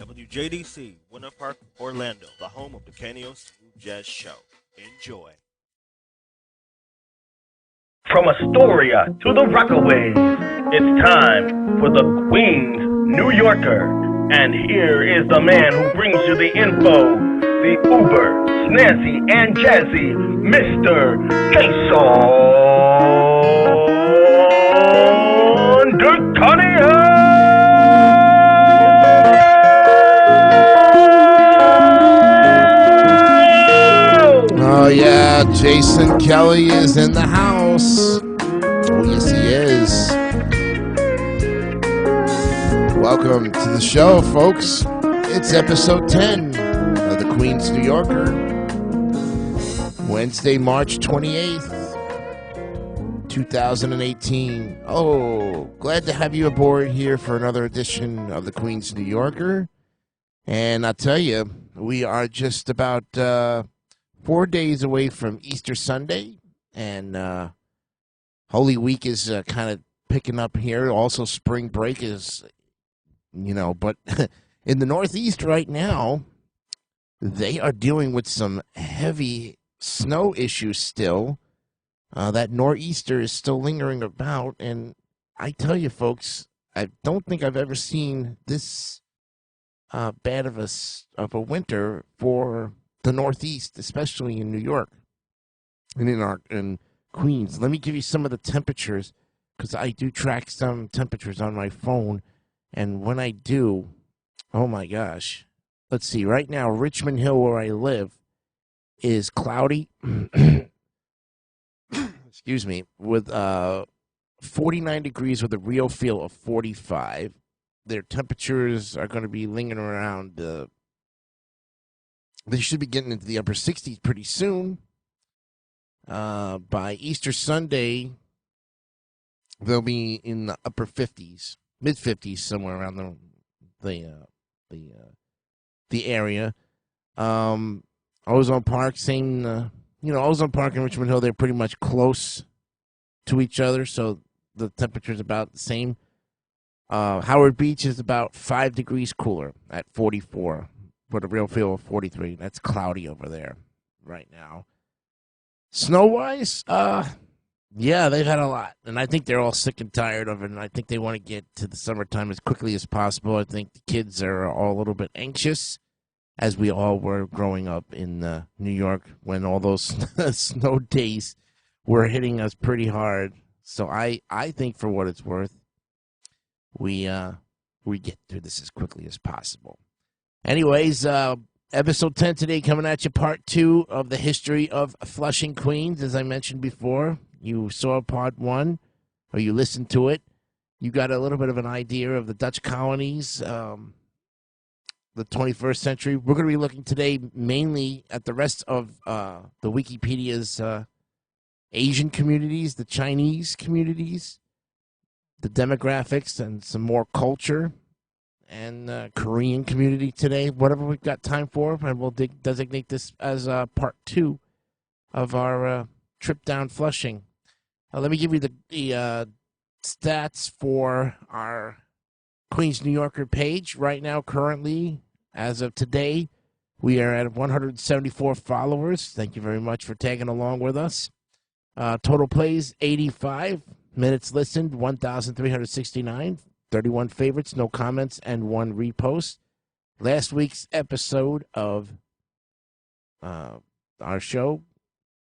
WJDC, Winter Park, Orlando, the home of the Canio Smooth Jazz Show. Enjoy. From Astoria to the Rockaways, it's time for the Queen's New Yorker. And here is the man who brings you the info, the uber, snazzy, and jazzy, Mr. Jason Dirkania! Oh, yeah, Jason Kelly is in the house. Oh, yes, he is. Welcome to the show, folks. It's episode 10 of the Queen's New Yorker. Wednesday, March 28th, 2018. Oh, glad to have you aboard here for another edition of the Queen's New Yorker. And I'll tell you, we are just about 4 days away from Easter Sunday, and Holy Week is kind of picking up here. Also, spring break is, but in the Northeast right now, they are dealing with some heavy snow issues still. That nor'easter is still lingering about, and I tell you, folks, I don't think I've ever seen this bad of a winter for the Northeast, especially in New York and in Queens. Let me give you some of the temperatures, because I do track some temperatures on my phone, and when I do, oh my gosh. Let's see, right now, Richmond Hill, where I live, is cloudy, excuse me, with 49 degrees with a real feel of 45. Their temperatures are going to be lingering around they should be getting into the upper 60s pretty soon. By Easter Sunday, they'll be in the upper 50s, mid 50s, somewhere around the area. Ozone Park, same. Ozone Park and Richmond Hill, they're pretty much close to each other, so the temperature's about the same. Howard Beach is about 5 degrees cooler at 44. With a real feel of 43. That's cloudy over there right now. Snow-wise, yeah, they've had a lot. And I think they're all sick and tired of it, and I think they want to get to the summertime as quickly as possible. I think the kids are all a little bit anxious, as we all were growing up in New York when all those snow days were hitting us pretty hard. So I think, for what it's worth, we get through this as quickly as possible. Anyways, episode 10 today, coming at you, part 2 of the history of Flushing, Queens. As I mentioned before, you saw part 1, or you listened to it. You got a little bit of an idea of the Dutch colonies, the 21st century. We're going to be looking today mainly at the rest of the Wikipedia's Asian communities, the Chinese communities, the demographics, and some more culture. And Korean community today, whatever we've got time for, and we'll designate this as part 2 of our trip down Flushing. Let me give you the stats for our Queens New Yorker page. Right now, currently, as of today, we are at 174 followers. Thank you very much for tagging along with us. Total plays, 85. Minutes listened, 1,369. 31 favorites, no comments, and 1 repost. Last week's episode of our show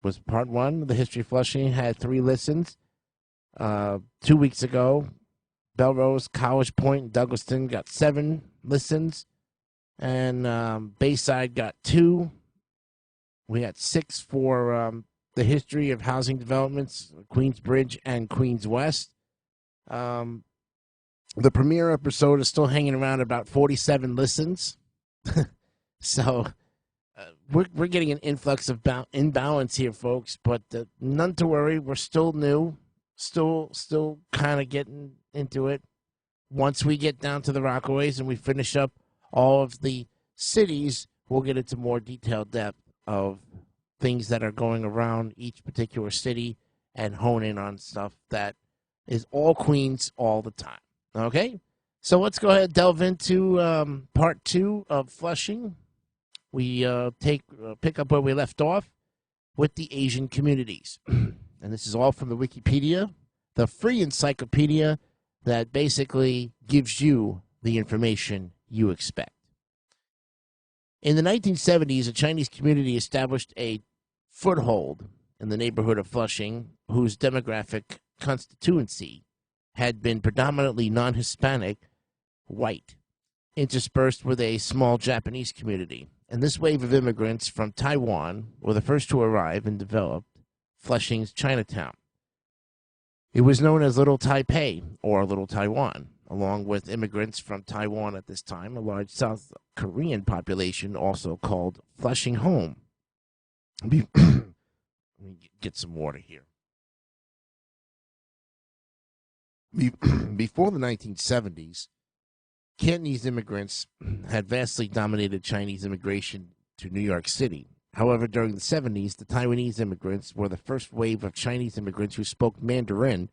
was part 1. The History of Flushing had 3 listens. 2 weeks ago, Belrose, College Point, and Douglaston got 7 listens. And Bayside got 2. We had 6 for the history of housing developments, Queensbridge and Queens West. The premiere episode is still hanging around about 47 listens. So we're getting an influx of imbalance here, folks. But none to worry. We're still new. Still kind of getting into it. Once we get down to the Rockaways and we finish up all of the cities, we'll get into more detailed depth of things that are going around each particular city and hone in on stuff that is all Queens all the time. Okay? So let's go ahead and delve into part 2 of Flushing. We pick up where we left off with the Asian communities. And this is all from the Wikipedia, the free encyclopedia that basically gives you the information you expect. In the 1970s, a Chinese community established a foothold in the neighborhood of Flushing, whose demographic constituency had been predominantly non-Hispanic, white, interspersed with a small Japanese community. And this wave of immigrants from Taiwan were the first to arrive and develop Flushing's Chinatown. It was known as Little Taipei, or Little Taiwan, along with immigrants from Taiwan at this time, a large South Korean population also called Flushing home. Let me get some water here. Before the 1970s, Cantonese immigrants had vastly dominated Chinese immigration to New York City. However, during the 70s, the Taiwanese immigrants were the first wave of Chinese immigrants who spoke Mandarin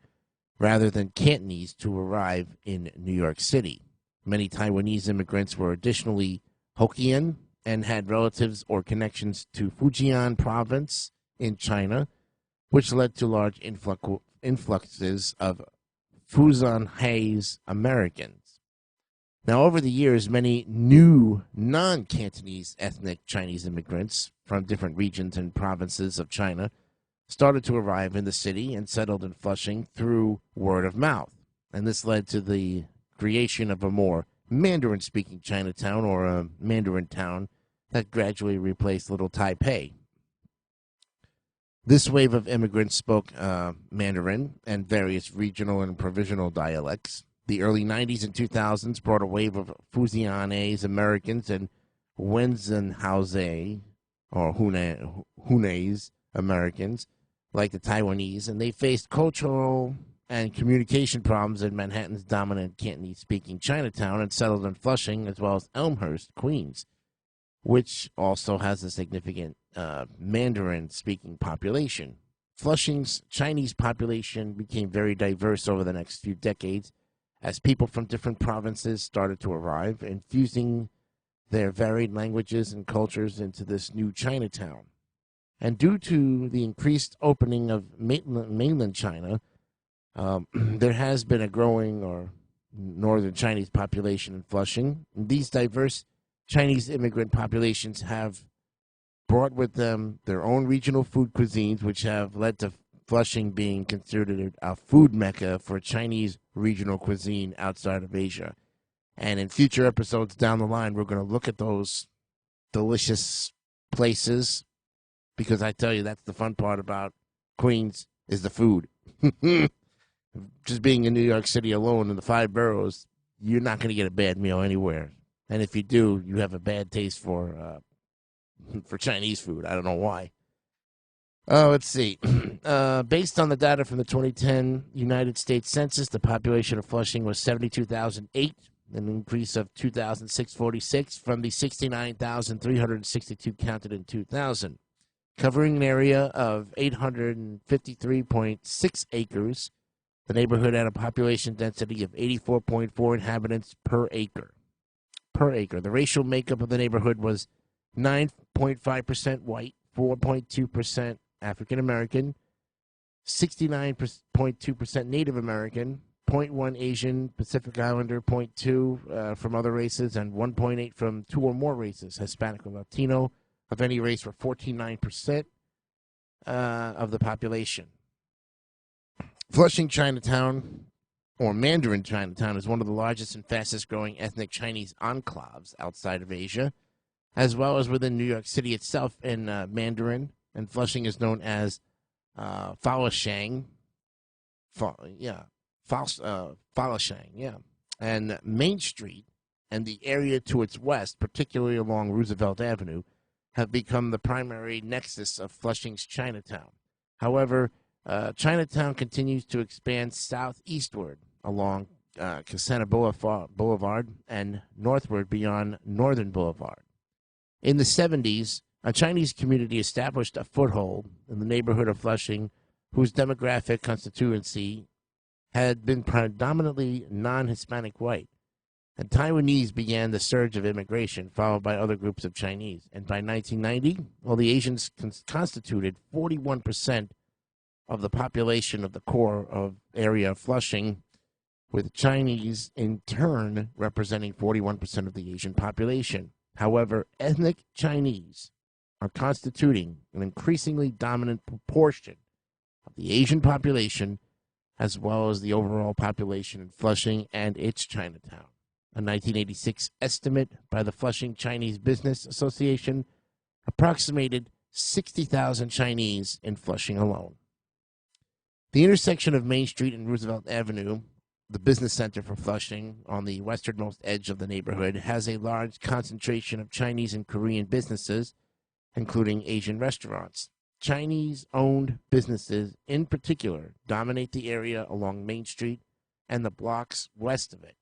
rather than Cantonese to arrive in New York City. Many Taiwanese immigrants were additionally Hokkien and had relatives or connections to Fujian province in China, which led to large influxes of Fuzhonghais Americans. Now, over the years, many new non-Cantonese ethnic Chinese immigrants from different regions and provinces of China started to arrive in the city and settled in Flushing through word of mouth. And this led to the creation of a more Mandarin-speaking Chinatown, or a Mandarin town, that gradually replaced Little Taipei. This wave of immigrants spoke Mandarin and various regional and provincial dialects. The early 90s and 2000s brought a wave of Fujianese Americans and Wenzhenhao or Hunese Americans, like the Taiwanese, and they faced cultural and communication problems in Manhattan's dominant Cantonese-speaking Chinatown and settled in Flushing, as well as Elmhurst, Queens, which also has a significant Mandarin-speaking population. Flushing's Chinese population became very diverse over the next few decades as people from different provinces started to arrive, infusing their varied languages and cultures into this new Chinatown. And due to the increased opening of mainland China, there has been a growing or northern Chinese population in Flushing. These diverse Chinese immigrant populations have brought with them their own regional food cuisines, which have led to Flushing being considered a food mecca for Chinese regional cuisine outside of Asia. And in future episodes down the line, we're going to look at those delicious places, because I tell you, that's the fun part about Queens, is the food. Just being in New York City alone in the 5 boroughs, you're not going to get a bad meal anywhere. And if you do, you have a bad taste for Chinese food. I don't know why. Let's see. Based on the data from the 2010 United States Census, the population of Flushing was 72,008, an increase of 2,646 from the 69,362 counted in 2000. Covering an area of 853.6 acres, the neighborhood had a population density of 84.4 inhabitants per acre. The racial makeup of the neighborhood was 9.5% white, 4.2% African American, 69.2% Native American, 0.1 Asian, Pacific Islander, 0.2 from other races, and 1.8 from 2 or more races, Hispanic or Latino, of any race, were 14.9% of the population. Flushing Chinatown, or Mandarin Chinatown, is one of the largest and fastest growing ethnic Chinese enclaves outside of Asia, as well as within New York City itself in Mandarin. And Flushing is known as Fawashang. And Main Street and the area to its west, particularly along Roosevelt Avenue, have become the primary nexus of Flushing's Chinatown. However, Chinatown continues to expand southeastward along Casana Boulevard and northward beyond Northern Boulevard. In the 70s, a Chinese community established a foothold in the neighborhood of Flushing, whose demographic constituency had been predominantly non-Hispanic white. And Taiwanese began the surge of immigration, followed by other groups of Chinese. And by 1990, well, the Asians constituted 41% of the population of the core of area of Flushing, with Chinese in turn representing 41% of the Asian population. However, ethnic Chinese are constituting an increasingly dominant proportion of the Asian population, as well as the overall population in Flushing and its Chinatown. A 1986 estimate by the Flushing Chinese Business Association approximated 60,000 Chinese in Flushing alone. The intersection of Main Street and Roosevelt Avenue, the business center for Flushing on the westernmost edge of the neighborhood, has a large concentration of Chinese and Korean businesses, including Asian restaurants. Chinese-owned businesses, in particular, dominate the area along Main Street and the blocks west of it.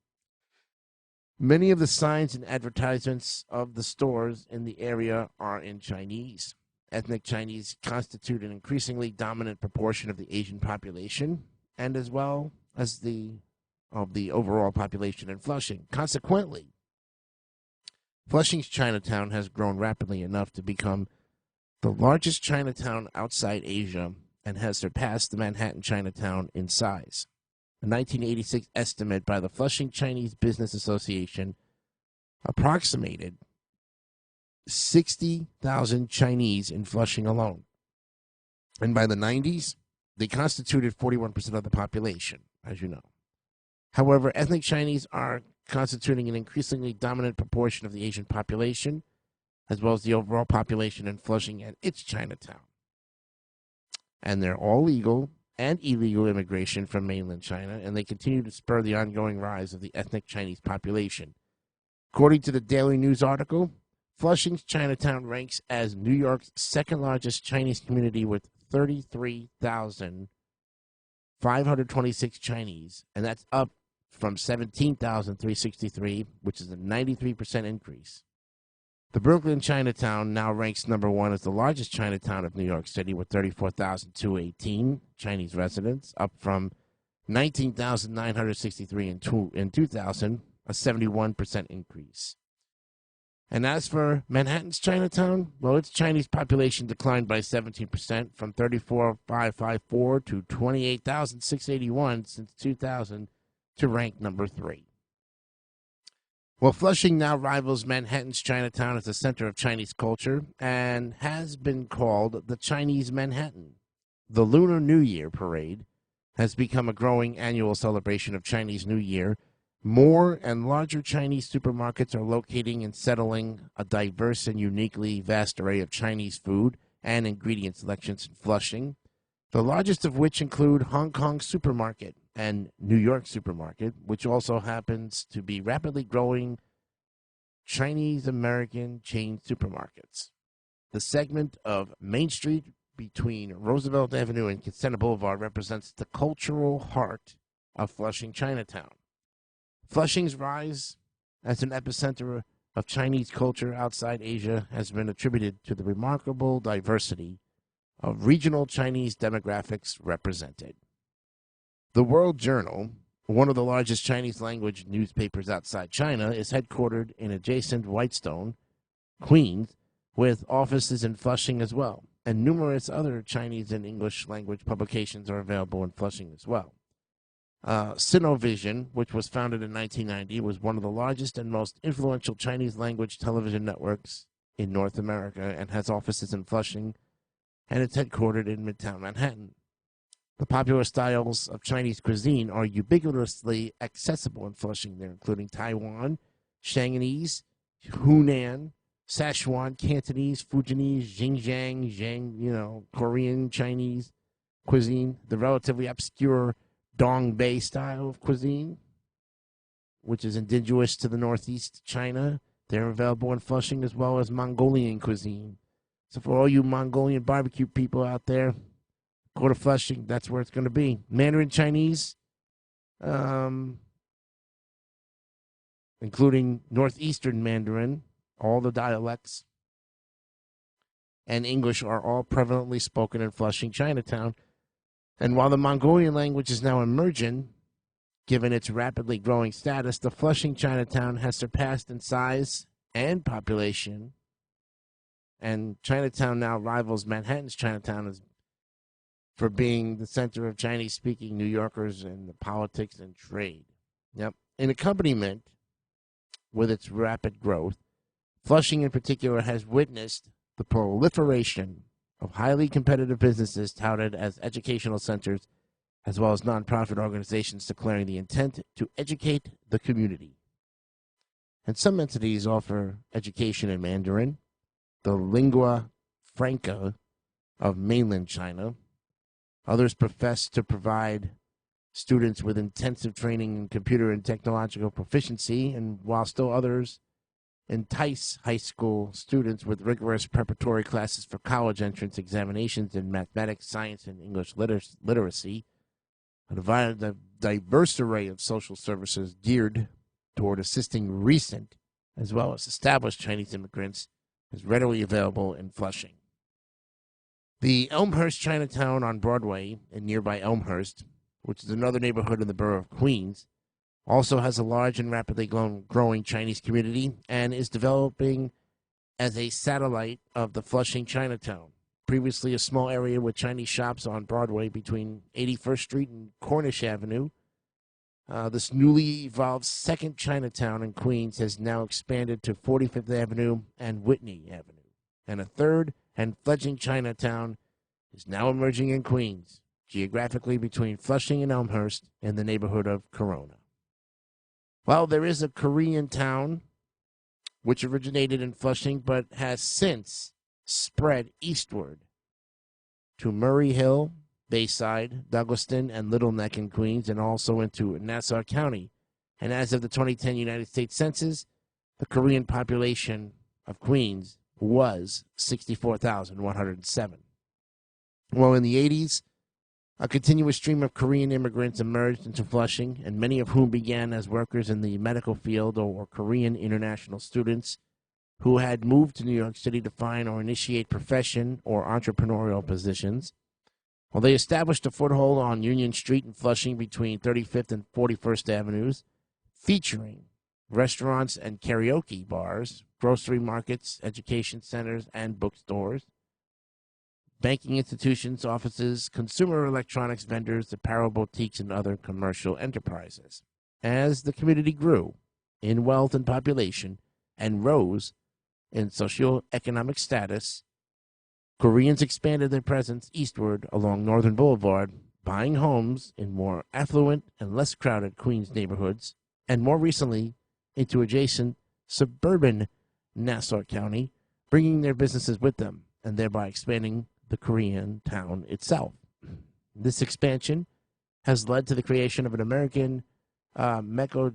Many of the signs and advertisements of the stores in the area are in Chinese. Ethnic Chinese constitute an increasingly dominant proportion of the Asian population, and as well as of the overall population in Flushing. Consequently, Flushing's Chinatown has grown rapidly enough to become the largest Chinatown outside Asia and has surpassed the Manhattan Chinatown in size. A 1986 estimate by the Flushing Chinese Business Association approximated 60,000 Chinese in Flushing alone. And by the 90s, they constituted 41% of the population, as you know. However, ethnic Chinese are constituting an increasingly dominant proportion of the Asian population, as well as the overall population in Flushing and its Chinatown. And they're all legal and illegal immigration from mainland China, and they continue to spur the ongoing rise of the ethnic Chinese population. According to the Daily News article, Flushing's Chinatown ranks as New York's second largest Chinese community with 33,526 Chinese, and that's up from 17,363, which is a 93% increase. The Brooklyn Chinatown now ranks number one as the largest Chinatown of New York City with 34,218 Chinese residents, up from 19,963 in 2000, a 71% increase. And as for Manhattan's Chinatown, well, its Chinese population declined by 17% from 34,554 to 28,681 since 2000 to rank number 3. Well, Flushing now rivals Manhattan's Chinatown as the center of Chinese culture and has been called the Chinese Manhattan. The Lunar New Year parade has become a growing annual celebration of Chinese New Year. More and larger Chinese supermarkets are locating and settling a diverse and uniquely vast array of Chinese food and ingredient selections in Flushing, the largest of which include Hong Kong Supermarket and New York Supermarket, which also happens to be rapidly growing Chinese-American chain supermarkets. The segment of Main Street between Roosevelt Avenue and Kissimmee Boulevard represents the cultural heart of Flushing Chinatown. Flushing's rise as an epicenter of Chinese culture outside Asia has been attributed to the remarkable diversity of regional Chinese demographics represented. The World Journal, one of the largest Chinese-language newspapers outside China, is headquartered in adjacent Whitestone, Queens, with offices in Flushing as well, and numerous other Chinese and English-language publications are available in Flushing as well. Sinovision, which was founded in 1990, was one of the largest and most influential Chinese-language television networks in North America and has offices in Flushing, and it's headquartered in Midtown Manhattan. The popular styles of Chinese cuisine are ubiquitously accessible in Flushing there, including Taiwan, Shanghainese, Hunan, Sichuan, Cantonese, Fujianese, Xinjiang, Korean, Chinese cuisine, the relatively obscure Dongbei style of cuisine, which is indigenous to the northeast China. They're available in Flushing, as well as Mongolian cuisine. So for all you Mongolian barbecue people out there, go to Flushing. That's where it's going to be. Mandarin Chinese, including Northeastern Mandarin, all the dialects, and English are all prevalently spoken in Flushing, Chinatown. And while the Mongolian language is now emerging, Given its rapidly growing status, the Flushing Chinatown has surpassed in size and population, and Chinatown now rivals Manhattan's Chinatown for being the center of Chinese-speaking New Yorkers in the politics and trade. Yep. In accompaniment with its rapid growth, Flushing in particular has witnessed the proliferation of highly competitive businesses touted as educational centers, as well as nonprofit organizations declaring the intent to educate the community. And some entities offer education in Mandarin, the lingua franca of mainland China. Others profess to provide students with intensive training in computer and technological proficiency, and while still others entice high school students with rigorous preparatory classes for college entrance examinations in mathematics, science, and English literacy. A diverse array of social services geared toward assisting recent as well as established Chinese immigrants is readily available in Flushing. The Elmhurst Chinatown on Broadway in nearby Elmhurst, which is another neighborhood in the borough of Queens, also has a large and rapidly growing Chinese community and is developing as a satellite of the Flushing Chinatown. Previously a small area with Chinese shops on Broadway between 81st Street and Cornish Avenue, this newly evolved second Chinatown in Queens has now expanded to 45th Avenue and Whitney Avenue. And a third and fledgling Chinatown is now emerging in Queens, geographically between Flushing and Elmhurst in the neighborhood of Corona. Well, there is a Korean town which originated in Flushing but has since spread eastward to Murray Hill, Bayside, Douglaston, and Little Neck in Queens, and also into Nassau County. And as of the 2010 United States Census, the Korean population of Queens was 64,107. Well, in the 80s, a continuous stream of Korean immigrants emerged into Flushing, and many of whom began as workers in the medical field or Korean international students who had moved to New York City to find or initiate profession or entrepreneurial positions. Well, they established a foothold on Union Street in Flushing between 35th and 41st Avenues, featuring restaurants and karaoke bars, grocery markets, education centers, and bookstores, banking institutions, offices, consumer electronics vendors, apparel boutiques, and other commercial enterprises. As the community grew in wealth and population and rose in socioeconomic status, Koreans expanded their presence eastward along Northern Boulevard, buying homes in more affluent and less crowded Queens neighborhoods, and more recently into adjacent suburban Nassau County, bringing their businesses with them and thereby expanding the Korean town itself. This expansion has led to the creation of an American Meko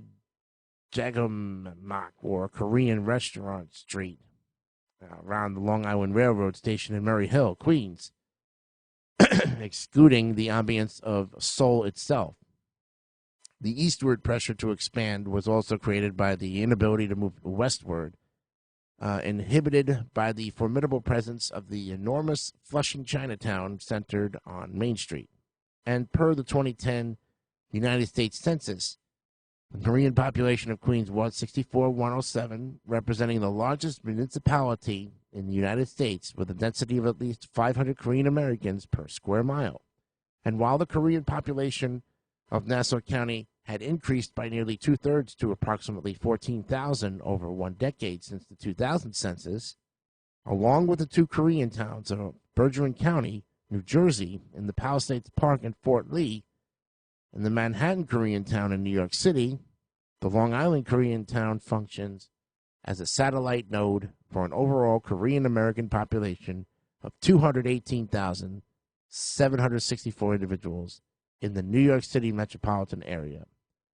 Jagamak, or Korean restaurant street, around the Long Island Railroad Station in Murray Hill, Queens, excluding the ambience of Seoul itself. The eastward pressure to expand was also created by the inability to move westward, inhibited by the formidable presence of the enormous Flushing Chinatown centered on Main Street. And per the 2010 United States Census, the Korean population of Queens was 64,107, representing the largest municipality in the United States with a density of at least 500 Korean Americans per square mile. And while the Korean population of Nassau County had increased by nearly two-thirds to approximately 14,000 over 1 decade since the 2000 census, along with the two Korean towns of Bergen County, New Jersey, in the Palisades Park and Fort Lee, and the Manhattan Korean town in New York City, the Long Island Korean town functions as a satellite node for an overall Korean American population of 218,764 individuals in the New York City metropolitan area,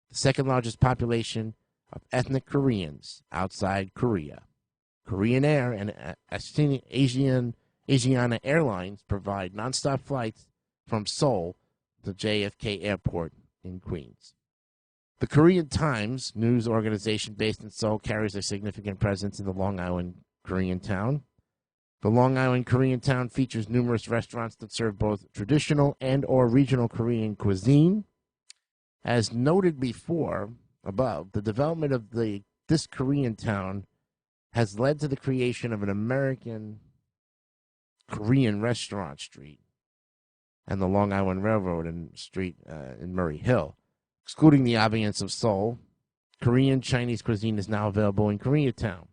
the second largest population of ethnic Koreans outside Korea. Korean Air and Asiana Airlines provide nonstop flights from Seoul to JFK Airport in Queens. The Korean Times news organization based in Seoul carries a significant presence in the Long Island Korean town. The Long Island Korean town features numerous restaurants that serve both traditional and or regional Korean cuisine. As noted before, above, the development of this Korean town has led to the creation of an American Korean restaurant street and the Long Island Railroad and street in Murray Hill. Excluding the obviance of Seoul, Korean Chinese cuisine is now available in Koreatown.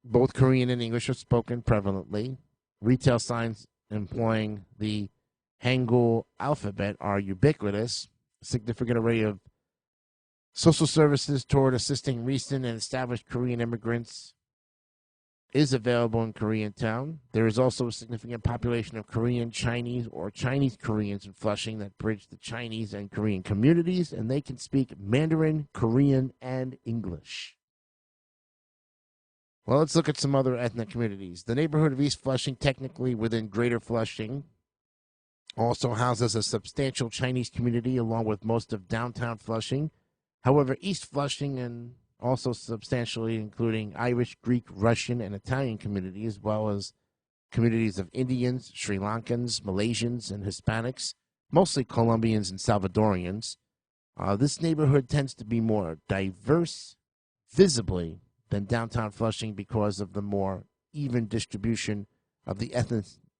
Both Korean and English are spoken prevalently. Retail signs employing the Hangul alphabet are ubiquitous. A significant array of social services toward assisting recent and established Korean immigrants is available in Koreatown. There is also a significant population of Korean Chinese or Chinese Koreans in Flushing that bridge the Chinese and Korean communities, and they can speak Mandarin, Korean, and English. Well, let's look at some other ethnic communities. The neighborhood of East Flushing, technically within Greater Flushing, also houses a substantial Chinese community along with most of downtown Flushing. However, East Flushing and also substantially including Irish, Greek, Russian, and Italian communities, as well as communities of Indians, Sri Lankans, Malaysians, and Hispanics, mostly Colombians and Salvadorians. This neighborhood tends to be more diverse, visibly, than downtown Flushing because of the more even distribution of the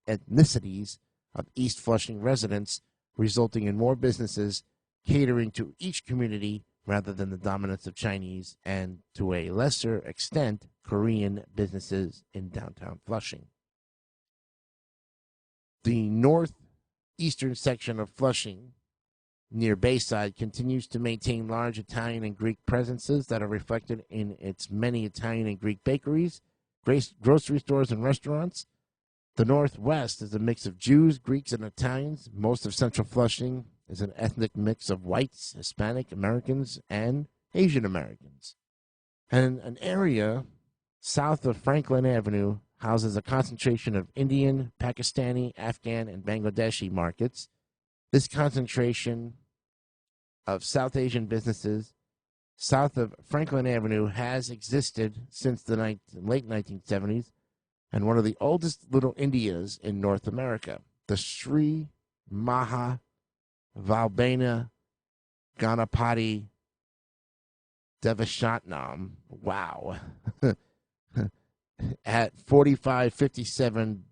ethnicities of East Flushing residents, resulting in more businesses catering to each community rather than the dominance of Chinese and, to a lesser extent, Korean businesses in downtown Flushing. The northeastern section of Flushing, near Bayside, continues to maintain large Italian and Greek presences that are reflected in its many Italian and Greek bakeries, grocery stores, and restaurants. The Northwest is a mix of Jews, Greeks, and Italians. Most of Central Flushing is an ethnic mix of whites, Hispanic Americans, and Asian Americans. And an area south of Franklin Avenue houses a concentration of Indian, Pakistani, Afghan, and Bangladeshi markets. This concentration of South Asian businesses south of Franklin Avenue has existed since the late 1970s, and one of the oldest little Indias in North America, the Sri Maha Valbana Ganapati Devashatnam, wow, at 4557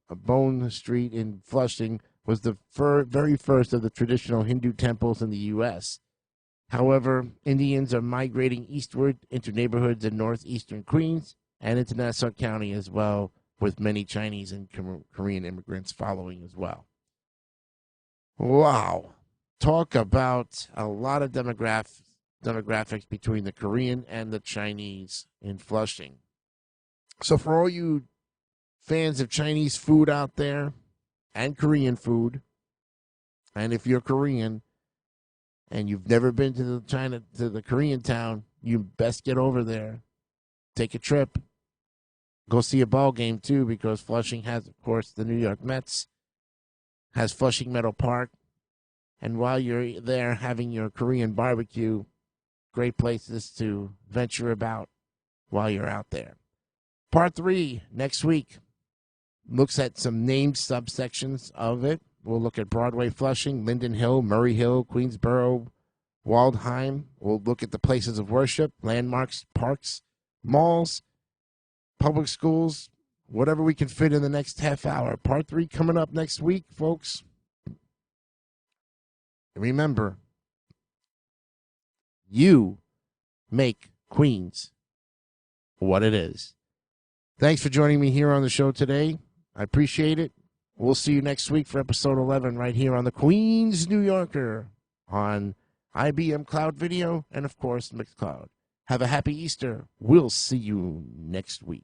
Bone Street in Flushing, was the very first of the traditional Hindu temples in the U.S. However, Indians are migrating eastward into neighborhoods in northeastern Queens and into Nassau County as well, with many Chinese and Korean immigrants following as well. Wow. Talk about a lot of demographics between the Korean and the Chinese in Flushing. So for all you fans of Chinese food out there and Korean food, and if you're Korean and you've never been to the Korean town, you best get over there. Take a trip. Go see a ball game, too, because Flushing has, of course, the New York Mets, has Flushing Meadow Park. And while you're there having your Korean barbecue, great places to venture about while you're out there. Part 3, next week, looks at some named subsections of it. We'll look at Broadway Flushing, Linden Hill, Murray Hill, Queensboro, Waldheim. We'll look at the places of worship, landmarks, parks, malls, public schools, whatever we can fit in the next half hour. Part 3 coming up next week, folks. Remember, you make Queens what it is. Thanks for joining me here on the show today. I appreciate it. We'll see you next week for episode 11 right here on the Queens New Yorker on IBM Cloud Video and, of course, Mixcloud. Have a happy Easter. We'll see you next week.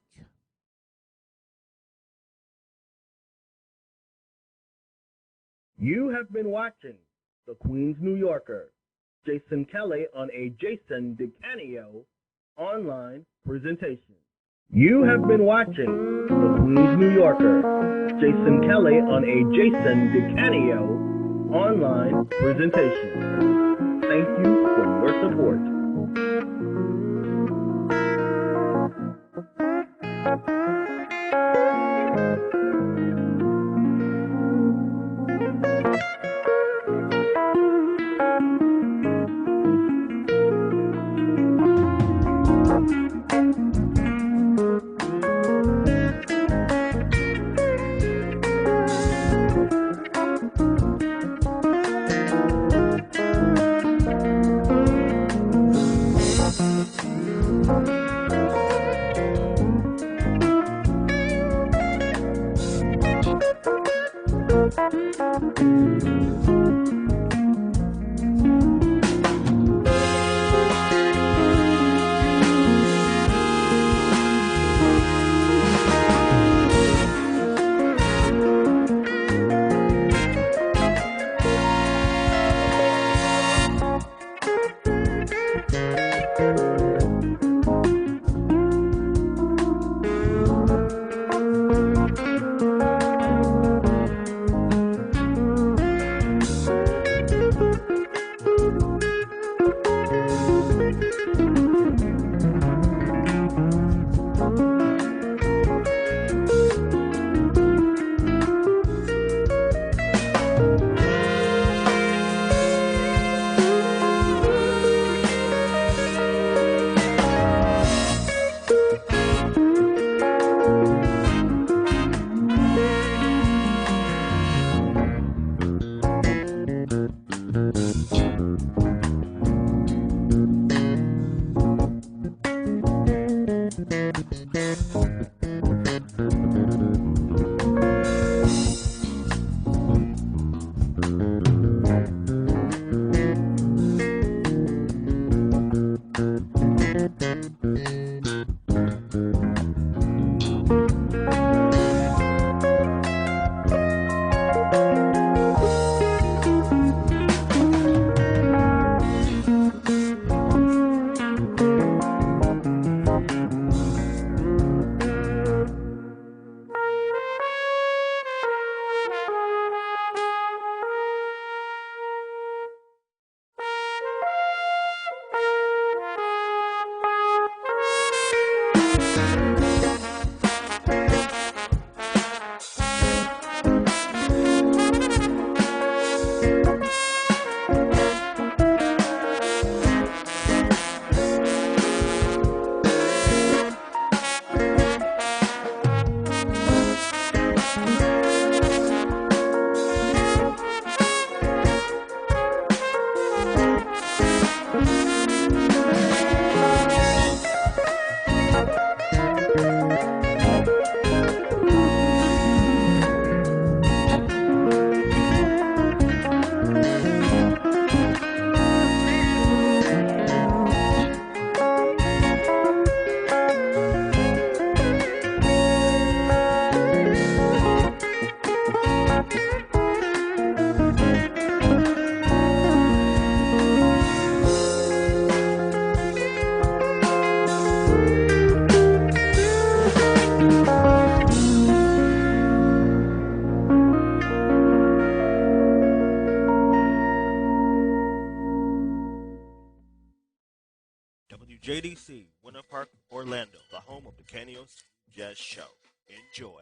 You have been watching the Queens New Yorker, Jason Kelly on a Jason DeCanio online presentation. You have been watching the Queens New Yorker, Jason Kelly on a Jason DeCanio online presentation. Thank you for your support. WJDC, Winter Park, Orlando, the home of the Caneos Jazz Show. Enjoy.